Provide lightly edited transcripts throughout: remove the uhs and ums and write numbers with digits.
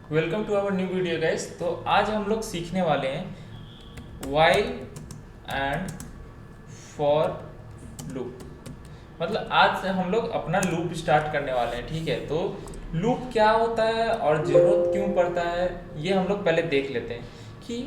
Welcome to our new video guys. तो आज हम लोग सीखने वाले हैं वाइल एंड फॉर लूप। मतलब आज से हम लोग अपना लूप स्टार्ट करने वाले हैं, ठीक है। तो लूप क्या होता है और ज़रूरत क्यों पड़ता है ये हम लोग पहले देख लेते हैं कि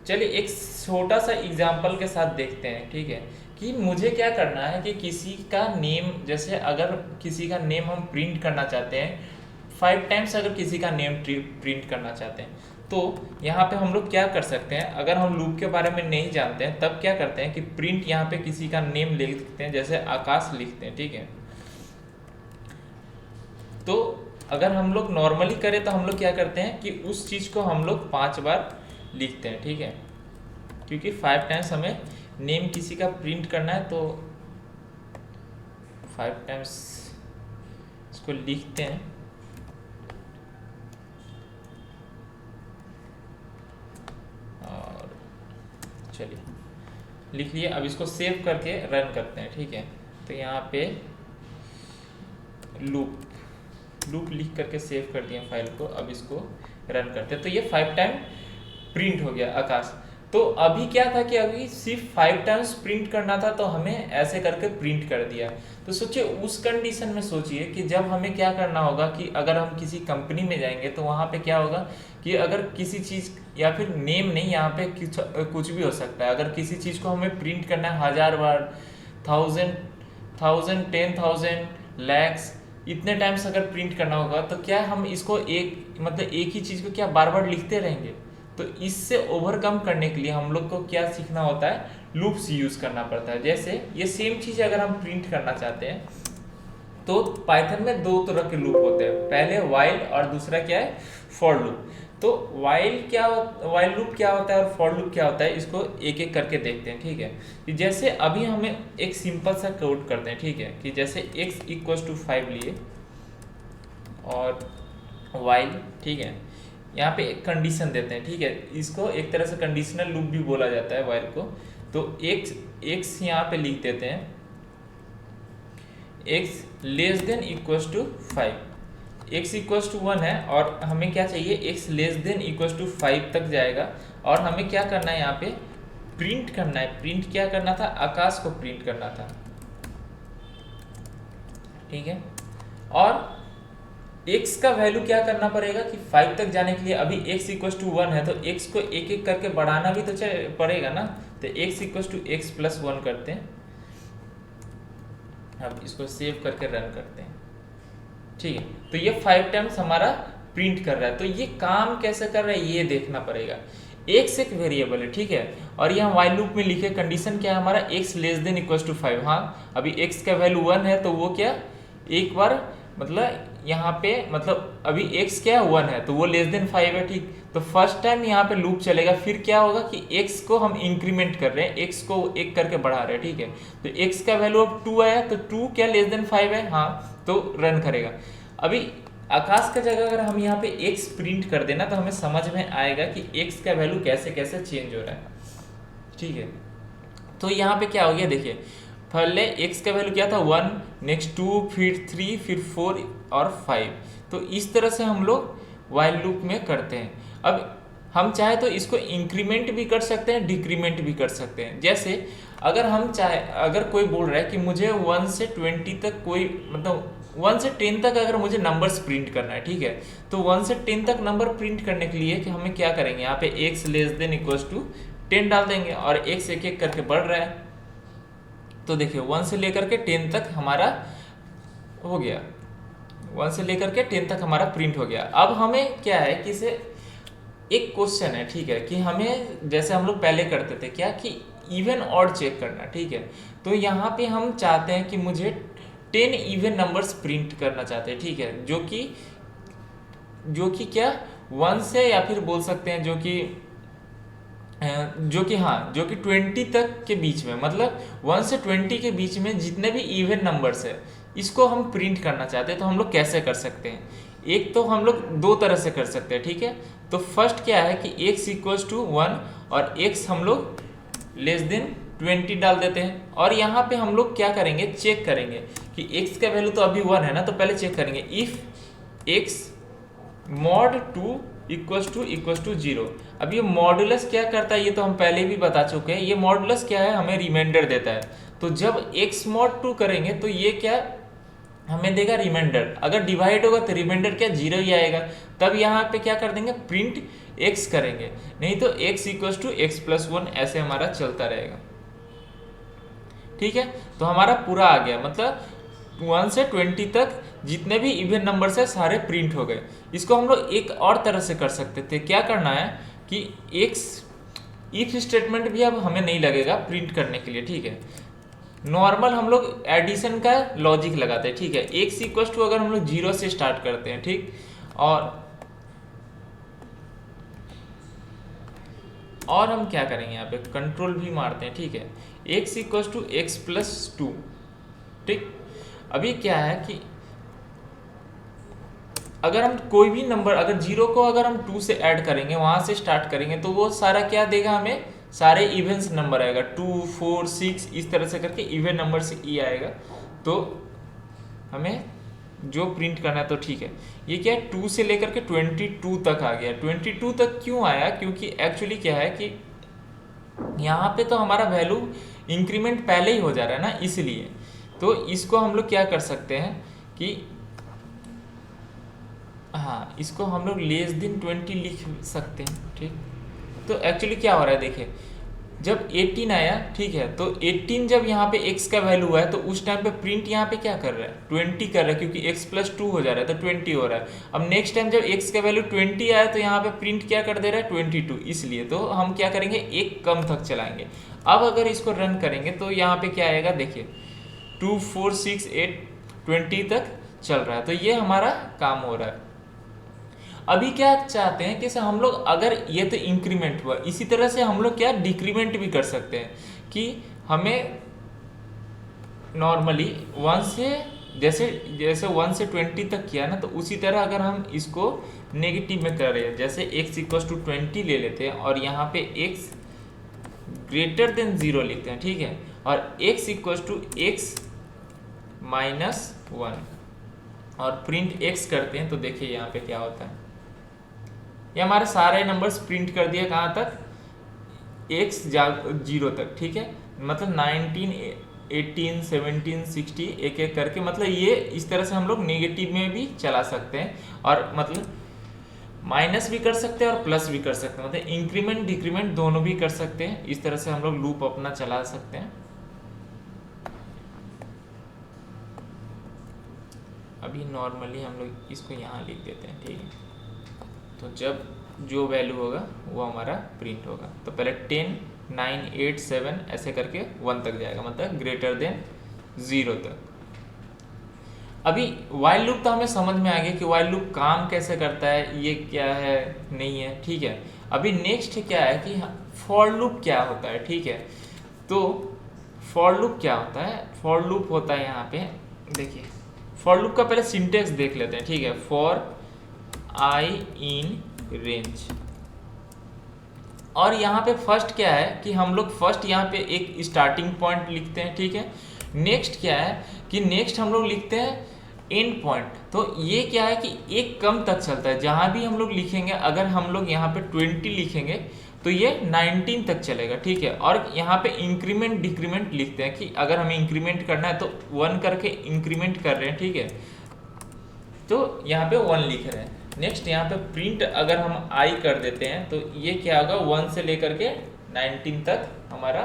चलिए एक छोटा सा एग्जांपल के साथ देखते हैं, ठीक है। कि मुझे क्या करना है कि किसी का नेम, जैसे अगर किसी का नेम हम प्रिंट करना चाहते हैं 5 टाइम्स, अगर किसी का नेम प्रिंट करना चाहते हैं तो यहाँ पे हम लोग क्या कर सकते हैं। अगर हम लूप के बारे में नहीं जानते हैं तब क्या करते हैं कि प्रिंट यहाँ पे किसी का नेम लिखते हैं, जैसे आकाश लिखते हैं, ठीक है। तो अगर हम लोग नॉर्मली करें तो हम लोग क्या करते हैं कि उस चीज़ को हम लोग 5 बार लिखते हैं, ठीक है। क्योंकि 5 टाइम्स हमें नेम किसी का प्रिंट करना है तो 5 टाइम्स इसको लिखते हैं। और चलिए लिख लिए। अब इसको सेव करके रन करते हैं, ठीक है। तो यहाँ पे लूप लूप लिख करके सेव कर दिया फाइल को। अब इसको रन करते हैं तो ये 5 टाइम प्रिंट हो गया आकाश। तो अभी क्या था कि अभी सिर्फ 5 टाइम्स प्रिंट करना था तो हमें ऐसे करके प्रिंट कर दिया। तो सोचिए उस कंडीशन में, सोचिए कि जब हमें क्या करना होगा कि अगर हम किसी कंपनी में जाएंगे तो वहाँ पे क्या होगा कि अगर किसी चीज़ या फिर नेम नहीं, यहाँ पे कुछ भी हो सकता है। अगर किसी चीज़ को हमें प्रिंट करना है 1000 बार, 1000, 10,000 लैक्स, इतने टाइम्स अगर प्रिंट करना होगा तो क्या हम इसको एक ही चीज़ को क्या बार बार लिखते रहेंगे। तो इससे ओवरकम करने के लिए हम लोग को क्या सीखना होता है, लूप्स यूज करना पड़ता है। जैसे ये सेम चीज़ अगर हम प्रिंट करना चाहते हैं तो पाइथन में 2 तरह के लूप होते हैं, पहले वाइल और दूसरा क्या है, फॉर लूप। तो वाइल लूप क्या होता है और फॉर लूप क्या होता है, इसको एक एक करके देखते हैं, ठीक है। कि जैसे अभी हमें एक सिंपल सा कोड करते हैं, ठीक है। कि जैसे x = 5 लिए और वाइल, ठीक है। यहाँ पे एक कंडीशन देते हैं, ठीक है। इसको एक तरह से कंडीशनल लूप भी बोला जाता है वाइल को। तो x यहाँ पे लिख देते हैं, x <= 5, x = 1 है और हमें क्या चाहिए, x <= 5 तक जाएगा। और हमें क्या करना है, यहाँ पे प्रिंट करना है। प्रिंट क्या करना था, आकाश को प्रिंट करना था, ठीक है। और x का वैल्यू क्या करना पड़ेगा कि 5 तक जाने के लिए अभी x = 1 है तो x को एक एक करके बढ़ाना भी तो पड़ेगा ना। तो x = x + 1 करते हैं। अब इसको सेव करके रन करते हैं, ठीक है। तो ये 5 टाइम्स हमारा प्रिंट कर रहा है। तो ये काम कैसे कर रहा है ये देखना पड़ेगा। x एक वेरिएबल है, ठीक है। और यहाँ वाइल लूप में लिखे कंडीशन क्या है हमारा, x <= 5। हाँ, अभी x का वैल्यू 1 है तो वो क्या एक बार मतलब यहाँ पे मतलब अभी x क्या है 1 है तो वो <5 है, ठीक। तो फर्स्ट टाइम यहाँ पे लूप चलेगा। फिर क्या होगा कि x को हम इंक्रीमेंट कर रहे हैं, x को एक करके बढ़ा रहे हैं, ठीक है। तो x का वैल्यू अब 2 आया तो 2 क्या <5 है, हाँ। तो रन करेगा। अभी आकाश का जगह अगर हम यहाँ पे x प्रिंट कर देना तो हमें समझ में आएगा कि x का वैल्यू कैसे कैसे चेंज हो रहा है, ठीक है। तो यहाँ पे क्या हो गया, देखिए पहले x का वैल्यू क्या था 1, नेक्स्ट 2, फिर 3, फिर 4 और 5। तो इस तरह से हम लोग वाइल लूप में करते हैं। अब हम चाहे तो इसको इंक्रीमेंट भी कर सकते हैं, डिक्रीमेंट भी कर सकते हैं। जैसे अगर कोई बोल रहा है कि मुझे 1 से 20 तक कोई मतलब 1 से 10 तक अगर मुझे नंबर्स प्रिंट करना है, ठीक है। तो 1 से 10 तक नंबर प्रिंट करने के लिए कि हमें क्या करेंगे, यहाँ पे x <= 10 डाल देंगे और x एक एक करके बढ़ रहा है। तो देखिए 1 से लेकर के 10 तक हमारा हो गया, 1 से लेकर के 10 तक हमारा प्रिंट हो गया। अब हमें क्या है कि इसे एक क्वेश्चन है, ठीक है। कि हमें जैसे हम लोग पहले करते थे क्या कि इवन ऑड चेक करना, ठीक है। तो यहाँ पे हम चाहते हैं कि मुझे 10 इवन नंबर्स प्रिंट करना चाहते हैं, ठीक है। जो कि क्या 1 से या फिर बोल सकते हैं जो कि 20 तक के बीच में, मतलब 1 से 20 के बीच में जितने भी इवन नंबर्स है इसको हम प्रिंट करना चाहते हैं। तो हम लोग कैसे कर सकते हैं, एक तो हम लोग 2 तरह से कर सकते हैं, ठीक है। तो फर्स्ट क्या है कि x = 1 और x हम लोग <20 डाल देते हैं। और यहाँ पे हम लोग क्या करेंगे, चेक करेंगे कि x का वैल्यू तो अभी 1 है ना, तो पहले चेक करेंगे if x mod 2 equals to 0। अब ये मॉडुलस क्या करता है ये तो हम पहले भी बता चुके हैं। ये मॉडुलस क्या है, हमें रिमाइंडर देता है। तो जब x मॉड 2 करेंगे तो ये क्या हमें देगा रिमाइंडर। अगर डिवाइड होगा तो रिमाइंडर क्या 0 ही आएगा। तब यहाँ पे क्या कर देंगे प्रिंट x करेंगे, नहीं तो x equals to X plus 1 ऐसे हमारा चलता रहेगा। ठीक है, तो हमारा पूरा आ गया, मतलब 1 से 20 तक जितने भी इवन नंबर्स है सारे प्रिंट हो गए। इसको हम लोग एक और तरह से कर सकते थे। क्या करना है कि x इफ स्टेटमेंट भी अब हमें नहीं लगेगा प्रिंट करने के लिए। ठीक है, नॉर्मल हम लोग एडिशन का लॉजिक लगाते हैं। ठीक है, x इक्वल्स टू अगर हम लोग 0 से स्टार्ट करते हैं, ठीक, और हम क्या करेंगे यहाँ पे कंट्रोल भी मारते हैं। ठीक है, x equals to X plus 2। ठीक, अभी क्या है कि अगर हम कोई भी नंबर अगर 0 को अगर हम 2 से ऐड करेंगे, वहां से स्टार्ट करेंगे, तो वो सारा क्या देगा हमें, सारे इवेंट्स नंबर आएगा 2 4 6 इस तरह से करके इवन नंबर से ई आएगा। तो हमें जो प्रिंट करना है तो ठीक है, ये क्या है 2 से लेकर के 22 तक आ गया। 22 तक क्यों आया, क्योंकि एक्चुअली क्या है कि यहाँ पे तो हमारा वैल्यू इंक्रीमेंट पहले ही हो जा रहा है ना, इसलिए। तो इसको हम लोग क्या कर सकते हैं कि हाँ, इसको हम लोग लेस देन 20 लिख सकते हैं। ठीक, तो एक्चुअली क्या हो रहा है देखिए, जब 18 आया, ठीक है, तो 18 जब यहाँ पे x का वैल्यू हुआ है तो उस टाइम पे प्रिंट यहाँ पे क्या कर रहा है 20 कर रहा है, क्योंकि x प्लस 2 हो जा रहा है तो 20 हो रहा है। अब नेक्स्ट टाइम जब x का वैल्यू 20 आया तो यहाँ पे प्रिंट क्या कर दे रहा है 22, इसलिए तो हम क्या करेंगे एक कम तक चलाएंगे। अब अगर इसको रन करेंगे तो यहाँ पे क्या आएगा देखिए 2 4 6 8 20 तक चल रहा है, तो ये हमारा काम हो रहा है। अभी क्या चाहते हैं कि हम लोग अगर ये तो इंक्रीमेंट हुआ, इसी तरह से हम लोग क्या डिक्रीमेंट भी कर सकते हैं कि हमें नॉर्मली 1 से जैसे 1 से 20 तक किया ना, तो उसी तरह अगर हम इसको नेगेटिव में कर रहे हैं, जैसे x इक्वल टू 20 ले लेते हैं और यहाँ पे x ग्रेटर देन 0 लिखते हैं। ठीक है, और x equal to X minus 1 और प्रिंट x करते हैं, तो देखिए यहाँ पे क्या होता है, ये हमारे सारे नंबर्स प्रिंट कर दिया कहाँ तक x 0 तक। ठीक है, मतलब 19 18 17 60 एक एक करके, मतलब ये इस तरह से हम लोग नेगेटिव में भी चला सकते हैं और मतलब माइनस भी कर सकते हैं और प्लस भी कर सकते हैं, मतलब इंक्रीमेंट डिक्रीमेंट दोनों भी कर सकते हैं। इस तरह से हम लोग लूप अपना चला सकते हैं। अभी नॉर्मली हम लोग इसको यहाँ लिख देते हैं। ठीक है, तो जब जो वैल्यू होगा वो हमारा प्रिंट होगा। तो पहले 10 9 8 7 ऐसे करके 1 तक जाएगा, मतलब ग्रेटर देन 0 तक। अभी वाइल लूप तो हमें समझ में आ गया कि वाइल लूप काम कैसे करता है, ये क्या है नहीं है। ठीक है, अभी नेक्स्ट क्या है कि फॉर लूप क्या होता है। ठीक है, तो फॉर लूप क्या होता है, फॉर लूप होता है यहाँ पे देखिए, फॉर लूप का पहले सिंटेक्स देख लेते हैं। ठीक है, फॉर आई इन रेंज, और यहाँ पे फर्स्ट क्या है कि हम लोग फर्स्ट यहाँ पे एक स्टार्टिंग पॉइंट लिखते हैं। ठीक है, नेक्स्ट क्या है कि नेक्स्ट हम लोग लिखते हैं एंड पॉइंट। तो ये क्या है कि एक कम तक चलता है, जहाँ भी हम लोग लिखेंगे, अगर हम लोग यहाँ पे 20 लिखेंगे तो ये 19 तक चलेगा। ठीक है, और यहाँ पे इंक्रीमेंट डिक्रीमेंट लिखते हैं कि अगर हमें इंक्रीमेंट करना है तो 1 करके इंक्रीमेंट कर रहे हैं। ठीक है, तो यहाँ पे 1 लिख रहे हैं। नेक्स्ट यहाँ पे प्रिंट अगर हम आई कर देते हैं तो ये क्या होगा 1 से लेकर के 19 तक हमारा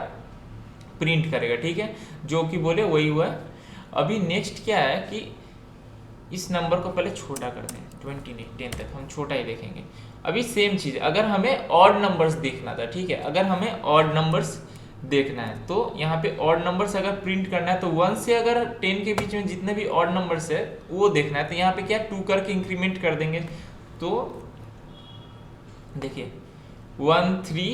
प्रिंट करेगा। ठीक है, जो कि बोले वही हुआ। अभी नेक्स्ट क्या है कि इस नंबर को पहले छोटा कर दें, 20 नहीं 10 तक हम छोटा ही देखेंगे। अभी सेम चीज़ अगर हमें ऑड नंबर्स देखना था, ठीक है, अगर हमें ऑड नंबर्स देखना है तो यहाँ पे ऑड नंबर्स अगर प्रिंट करना है तो 1 से अगर 10 के बीच में जितने भी ऑड नंबर्स है वो देखना है, तो यहाँ पे क्या 2 करके इंक्रीमेंट कर देंगे। तो देखिए 1 3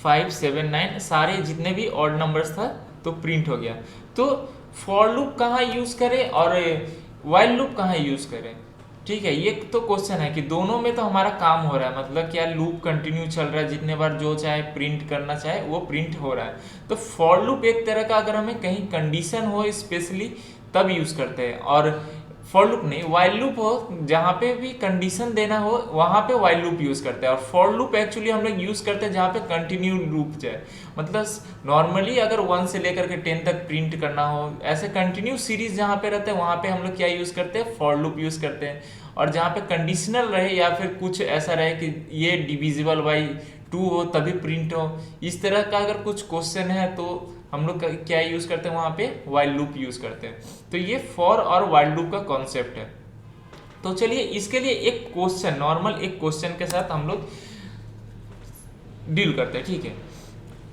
5 7 9 सारे जितने भी ऑड नंबर्स था तो प्रिंट हो गया। तो फॉर लूप कहाँ यूज करें और वाइल लूप कहाँ यूज करें, ठीक है, ये तो क्वेश्चन है कि दोनों में तो हमारा काम हो रहा है, मतलब क्या लूप कंटिन्यू चल रहा है, जितने बार जो चाहे प्रिंट करना चाहे वो प्रिंट हो रहा है। तो फॉर लूप एक तरह का अगर हमें कहीं कंडीशन हो स्पेशली तब यूज करते हैं, और फॉर लूप नहीं, वाइल लूप हो, जहाँ पे भी कंडीशन देना हो वहाँ पे वाइल लूप यूज करते हैं। और फॉर लूप एक्चुअली हम लोग यूज करते हैं जहाँ पे कंटिन्यू लूप जाए, मतलब नॉर्मली अगर 1 से लेकर के 10 तक प्रिंट करना हो, ऐसे कंटिन्यू सीरीज जहाँ पे रहते हैं वहाँ पे हम लोग क्या यूज करते हैं, फॉर लूप यूज करते हैं। और जहाँ पे कंडीशनल रहे या फिर कुछ ऐसा रहे कि ये डिविजिबल बाई 2 हो तभी प्रिंट हो, इस तरह का अगर कुछ क्वेश्चन है तो हम लोग क्या यूज करते हैं, वहाँ पे वाइल लूप यूज करते हैं। तो ये फॉर और वाइल लूप का कॉन्सेप्ट है। तो चलिए इसके लिए एक क्वेश्चन, नॉर्मल एक क्वेश्चन के साथ हम लोग डील करते हैं, ठीक है।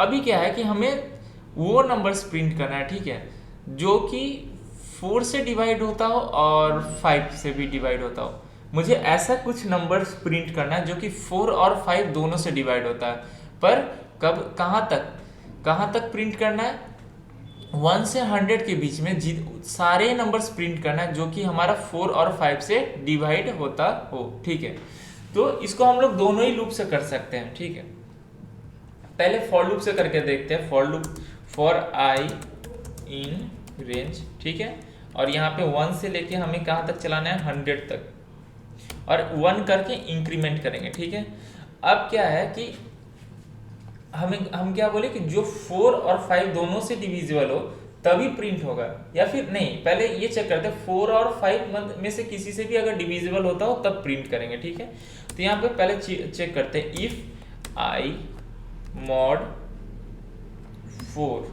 अभी क्या है कि हमें वो नंबर्स प्रिंट करना है, ठीक है, जो कि 4 से डिवाइड होता हो और 5 से भी डिवाइड होता हो। मुझे ऐसा कुछ नंबर्स प्रिंट करना है जो कि 4 और 5 दोनों से डिवाइड होता है, पर कब, कहाँ तक प्रिंट करना है, 1 से 100 के बीच में सारे नंबर्स प्रिंट करना है जो कि हमारा 4 और 5 से डिवाइड होता हो, ठीक है। तो इसको हम लोग दोनों ही लूप से कर सकते हैं, ठीक है। पहले फॉर लूप से करके देखते हैं। For loop, for I in range, ठीक है, और यहाँ पे 1 से लेके हमें कहाँ तक चलाना है, 100 तक, और 1 करके इंक्रीमेंट करेंगे, ठीक है। अब क्या है कि हम क्या बोले कि जो 4 और 5 दोनों से डिविजिबल हो तभी प्रिंट होगा, या फिर नहीं, पहले ये चेक करते हैं 4 और 5 में से किसी से भी अगर डिविजिबल होता हो तब प्रिंट करेंगे, ठीक है। तो यहाँ पे पहले चेक करते हैं, if I mod 4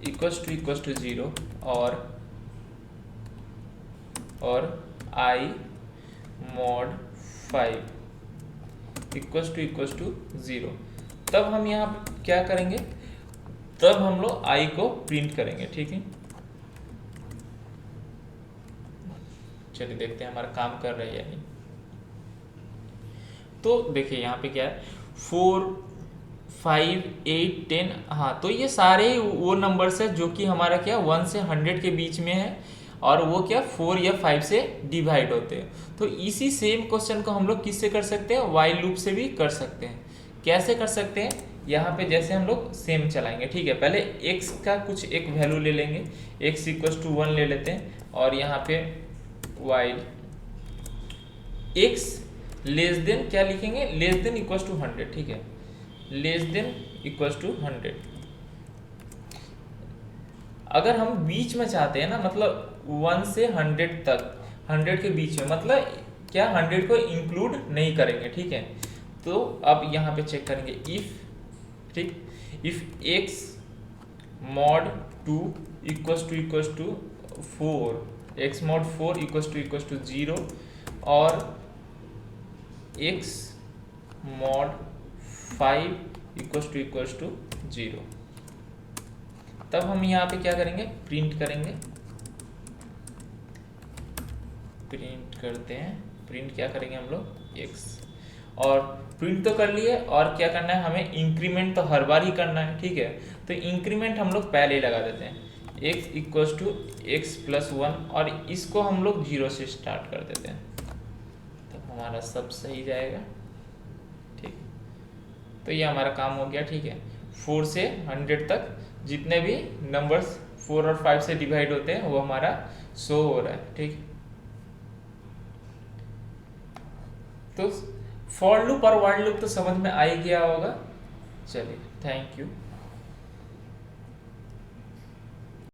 equals to 0 और आई मॉड 5 इक्वल्स टू 0, तब हम यहाँ पे क्या करेंगे, तब हम लोग आई को प्रिंट करेंगे, ठीक है। चलिए देखते हैं हमारा काम कर रहा है या नहीं। तो देखिए यहाँ पे क्या है, 4 5 8 10, हाँ, तो ये सारे वो नंबर्स है जो कि हमारा क्या 1 से 100 के बीच में है, और वो क्या 4 या 5 से डिवाइड होते हैं। तो इसी सेम क्वेश्चन को हम लोग किससे कर सकते हैं, वाइल लूप से भी कर सकते हैं। कैसे कर सकते हैं, यहाँ पे जैसे हम लोग सेम चलाएंगे, ठीक है। पहले x का कुछ एक वैल्यू ले लेंगे, x इक्वल्स टू 1 ले लेते हैं, और यहाँ पे वाइल x लेस देन क्या लिखेंगे, लेस देन इक्वल्स टू 100, ठीक है, लेस देन इक्वल्स टू 100। अगर हम बीच में चाहते हैं ना, मतलब 1 से 100 तक, 100 के बीच में, मतलब क्या 100 को इंक्लूड नहीं करेंगे, ठीक है। तो अब यहाँ पे चेक करेंगे, इफ, ठीक, if x mod 2 equals to 4, x mod 4 equals to 0 और x मॉड 5 इक्वल्स टू 0, तब हम यहाँ पे क्या करेंगे, प्रिंट करेंगे। प्रिंट करते हैं, प्रिंट क्या करेंगे हम लोग, x, और प्रिंट तो कर लिए, और क्या करना है, हमें इंक्रीमेंट तो हर बार ही करना है, ठीक है। तो इंक्रीमेंट हम लोग पहले ही लगा देते हैं, x equals to x plus 1, और इसको हम लोग 0 से स्टार्ट कर देते हैं, तब हमारा सब सही जाएगा, ठीक। तो ये हमारा काम हो गया, ठीक है। 4 से 100 तक जितने भी नंबर्स 4 और 5 से डिवाइड होते हैं वो हमारा शो हो रहा है, ठीक। तो फॉर लूप और व्हाइल लूप तो समझ में आ ही गया होगा। चलिए, थैंक यू।